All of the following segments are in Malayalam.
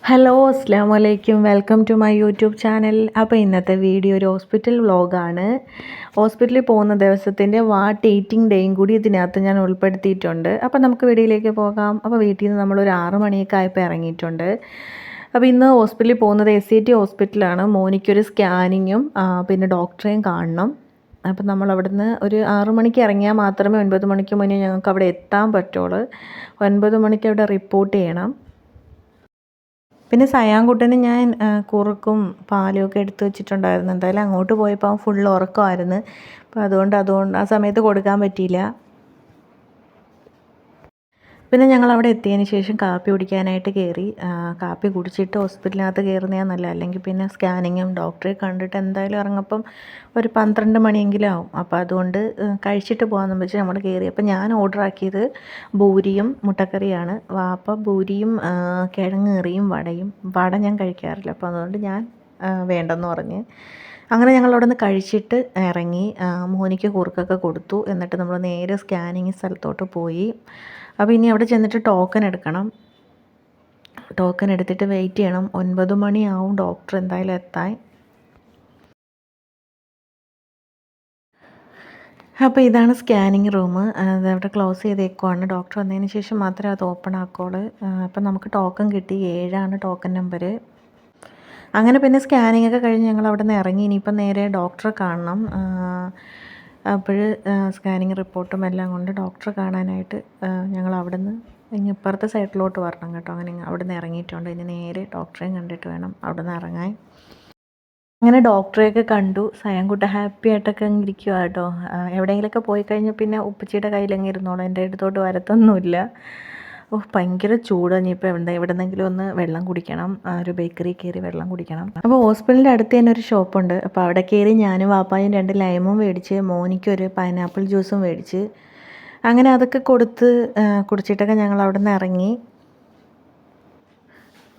ഹലോ അസ്സാം വലൈക്കും welcome to my YouTube channel. അപ്പോൾ ഇന്നത്തെ വീഡിയോ ഒരു ഹോസ്പിറ്റൽ വ്ളോഗാണ്. ഹോസ്പിറ്റലിൽ പോകുന്ന ദിവസത്തിൻ്റെ വാട്ട് ഈറ്റിംഗ് ഡേയും കൂടി ഇതിനകത്ത് ഞാൻ ഉൾപ്പെടുത്തിയിട്ടുണ്ട്. അപ്പോൾ നമുക്ക് വീഡിയോയിലേക്ക് പോകാം. അപ്പോൾ വീട്ടിൽ നിന്ന് നമ്മളൊരു 6 മണിയൊക്കെ ആയപ്പോൾ ഇറങ്ങിയിട്ടുണ്ട്. അപ്പോൾ ഇന്ന് ഹോസ്പിറ്റലിൽ പോകുന്നത് SCT ഹോസ്പിറ്റലാണ്. മോനിക്കൊരു സ്കാനിങ്ങും പിന്നെ ഡോക്ടറെയും കാണണം. അപ്പം നമ്മൾ അവിടുന്ന് ഒരു 6 മണിക്ക് ഇറങ്ങിയാൽ മാത്രമേ 9 മണിക്ക് മുന്നേ ഞങ്ങൾക്ക് അവിടെ എത്താൻ പറ്റുള്ളൂ. 9 മണിക്ക് അവിടെ റിപ്പോർട്ട് ചെയ്യണം. പിന്നെ സയാൻകുട്ടന് ഞാൻ കുറുക്കും പാലും ഒക്കെ എടുത്ത് വെച്ചിട്ടുണ്ടായിരുന്നു. എന്തായാലും അങ്ങോട്ട് പോയപ്പോൾ അവൻ ഫുൾ ഉറക്കമായിരുന്നു. അപ്പോൾ അതുകൊണ്ട് ആ സമയത്ത് കൊടുക്കാൻ പറ്റിയില്ല. പിന്നെ ഞങ്ങൾ അവിടെ എത്തിയതിന് ശേഷം കാപ്പി കുടിക്കാനായിട്ട് കയറി. കാപ്പി കുടിച്ചിട്ട് ഹോസ്പിറ്റലിനകത്ത് കയറുന്നതാണ് നല്ലത്. അല്ലെങ്കിൽ പിന്നെ സ്കാനിങ്ങും ഡോക്ടറെ കണ്ടിട്ട് എന്തായാലും ഇറങ്ങപ്പം ഒരു 12 മണിയെങ്കിലും ആവും. അപ്പോൾ അതുകൊണ്ട് കഴിച്ചിട്ട് പോകാമെന്ന് വെച്ച് നമ്മൾ കയറി. അപ്പോൾ ഞാൻ ഓർഡർ ആക്കിയത് പൂരിയും മുട്ടക്കറിയാണ്. അപ്പോൾ പൂരിയും കിഴങ്ങ് കറിയും വടയും. വട ഞാൻ കഴിക്കാറില്ല, അപ്പോൾ അതുകൊണ്ട് ഞാൻ വേണ്ടെന്ന് പറഞ്ഞ്. അങ്ങനെ ഞങ്ങൾ അവിടെ നിന്ന് കഴിച്ചിട്ട് ഇറങ്ങി. മോനിക്ക് കുറുക്കൊക്കെ കൊടുത്തു. എന്നിട്ട് നമ്മൾ നേരെ സ്കാനിങ് സ്ഥലത്തോട്ട് പോയി. അപ്പോൾ ഇനി അവിടെ ചെന്നിട്ട് ടോക്കൺ എടുക്കണം. ടോക്കൺ എടുത്തിട്ട് വെയിറ്റ് ചെയ്യണം. 9 മണിയാവും ഡോക്ടർ എന്തായാലും എത്താൻ. അപ്പോൾ ഇതാണ് സ്കാനിങ് റൂം. അതവിടെ ക്ലോസ് ചെയ്തേക്കുവാണ്. ഡോക്ടർ വന്നതിന് ശേഷം മാത്രമേ അത് ഓപ്പൺ ആക്കുള്ളൂ. അപ്പം നമുക്ക് ടോക്കൺ കിട്ടി. 7 ടോക്കൺ നമ്പർ. അങ്ങനെ പിന്നെ സ്കാനിങ് ഒക്കെ കഴിഞ്ഞ് ഞങ്ങൾ അവിടെ നിന്ന് ഇറങ്ങി. ഇനിയിപ്പം നേരെ ഡോക്ടറെ കാണണം. അപ്പോൾ സ്കാനിങ് റിപ്പോർട്ടും എല്ലാം കൊണ്ട് ഡോക്ടറെ കാണാനായിട്ട് ഞങ്ങൾ അവിടെ നിന്ന് ഇനി ഇപ്പുറത്തെ സൈഡിലോട്ട് വരണം കേട്ടോ. അങ്ങനെ അവിടെ നിന്ന് ഇറങ്ങിയിട്ടുണ്ട്. ഇനി നേരെ ഡോക്ടറെയും കണ്ടിട്ട് വേണം അവിടെ നിന്ന് ഇറങ്ങാൻ. അങ്ങനെ ഡോക്ടറെയൊക്കെ കണ്ടു. സയൻകുട്ട ഹാപ്പി ആയിട്ടൊക്കെ ഇരിക്കുക കേട്ടോ. എവിടെയെങ്കിലുമൊക്കെ പോയി കഴിഞ്ഞാൽ പിന്നെ ഉപ്പച്ചിയുടെ കയ്യിലങ്ങ് ഇരുന്നോളൂ. എൻ്റെ അടുത്തോട്ട് വരത്തൊന്നുമില്ല. ഭയങ്കര ചൂടാണ്. ഇപ്പോൾ എവിടെന്നെങ്കിലും ഒന്ന് വെള്ളം കുടിക്കണം. ഒരു ബേക്കറി കയറി വെള്ളം കുടിക്കണം. അപ്പോൾ ഹോസ്പിറ്റലിൻ്റെ അടുത്ത് തന്നെ ഒരു ഷോപ്പുണ്ട്. അപ്പോൾ അവിടെ കയറി ഞാനും വാപ്പായും 2 ലൈമും മേടിച്ച്, മോനിക്കൊരു പൈനാപ്പിൾ ജ്യൂസും മേടിച്ച്, അങ്ങനെ അതൊക്കെ കൊടുത്ത് കുടിച്ചിട്ടൊക്കെ ഞങ്ങൾ അവിടെ നിന്ന് ഇറങ്ങി.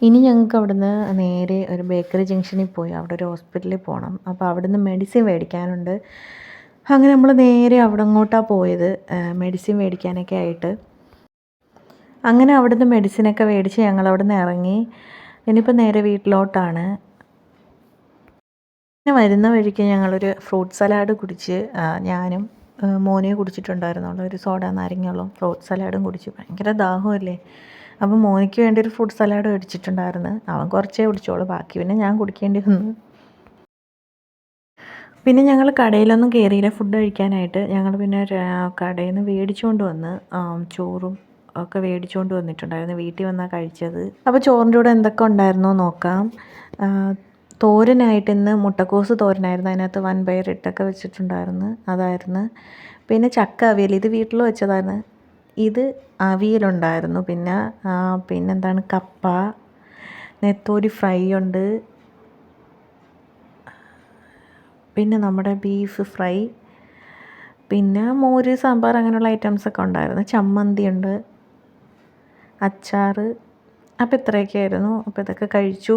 ഇനി ഞങ്ങൾക്ക് അവിടുന്ന് നേരെ ഒരു ബേക്കറി ജംഗ്ഷനിൽ പോയി അവിടെ ഒരു ഹോസ്പിറ്റലിൽ പോകണം. അപ്പോൾ അവിടുന്ന് മെഡിസിൻ മേടിക്കാനുണ്ട്. അങ്ങനെ നമ്മൾ നേരെ അവിടെ അങ്ങോട്ടാണ് പോയത് മെഡിസിൻ മേടിക്കാനൊക്കെ ആയിട്ട്. അങ്ങനെ അവിടുന്ന് മെഡിസിനൊക്കെ മേടിച്ച് ഞങ്ങൾ അവിടെ നിന്ന് ഇറങ്ങി. ഇനിയിപ്പോൾ നേരെ വീട്ടിലോട്ടാണ്. പിന്നെ വരുന്ന വഴിക്ക് ഞങ്ങളൊരു ഫ്രൂട്ട് സലാഡ് കുടിച്ച്, ഞാനും മോനെ കുടിച്ചിട്ടുണ്ടായിരുന്നുള്ളൂ. ഒരു സോഡ നാരങ്ങകളും ഫ്രൂട്ട് സലാഡും കുടിച്ചു. ഭയങ്കര ദാഹമല്ലേ. അപ്പോൾ മോനിക്ക് വേണ്ടി ഒരു ഫ്രൂട്ട് സലാഡ് മേടിച്ചിട്ടുണ്ടായിരുന്നു. അവൻ കുറച്ചേ കുടിച്ചോളൂ, ബാക്കി പിന്നെ ഞാൻ കുടിക്കേണ്ടി വന്നു. പിന്നെ ഞങ്ങൾ കടയിലൊന്നും കയറിയില്ല ഫുഡ് കഴിക്കാനായിട്ട്. ഞങ്ങൾ പിന്നെ കടയിൽ നിന്ന് മേടിച്ചുകൊണ്ട് വന്ന് ചോറും ഒക്കെ മേടിച്ചുകൊണ്ട് വന്നിട്ടുണ്ടായിരുന്നു. വീട്ടിൽ വന്നാൽ കഴിച്ചത്. അപ്പോൾ ചോറിൻ്റെ കൂടെ എന്തൊക്കെ ഉണ്ടായിരുന്നോ നോക്കാം. തോരനായിട്ട് ഇന്ന് മുട്ടക്കോസ് തോരനായിരുന്നു. അതിനകത്ത് വൻപയറിട്ടൊക്കെ വെച്ചിട്ടുണ്ടായിരുന്നു, അതായിരുന്നു. പിന്നെ ചക്ക അവിയൽ, ഇത് വീട്ടിൽ വെച്ചതാണ്. ഇത് അവിയലുണ്ടായിരുന്നു. പിന്നെന്താണ്, കപ്പ, നെത്തോലി ഫ്രൈ ഉണ്ട്, പിന്നെ നമ്മുടെ ബീഫ് ഫ്രൈ, പിന്നെ മോര്, സാമ്പാർ, അങ്ങനെയുള്ള ഐറ്റംസൊക്കെ ഉണ്ടായിരുന്നു. ചമ്മന്തി ഉണ്ട്, അച്ചാർ. അപ്പോൾ ഇത്രയൊക്കെ ആയിരുന്നു. അപ്പോൾ ഇതൊക്കെ കഴിച്ചു.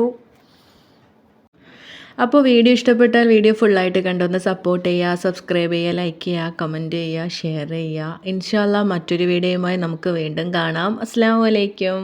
അപ്പോൾ വീഡിയോ ഇഷ്ടപ്പെട്ടാൽ വീഡിയോ ഫുള്ളായിട്ട് കണ്ടൊന്ന് സപ്പോർട്ട് ചെയ്യുക, സബ്സ്ക്രൈബ് ചെയ്യുക, ലൈക്ക് ചെയ്യുക, കമൻറ്റ് ചെയ്യുക, ഷെയർ ചെയ്യുക. ഇൻഷാ അല്ലാഹ് മറ്റൊരു വീഡിയോയുമായി നമുക്ക് വീണ്ടും കാണാം. അസ്സലാമു അലൈക്കും.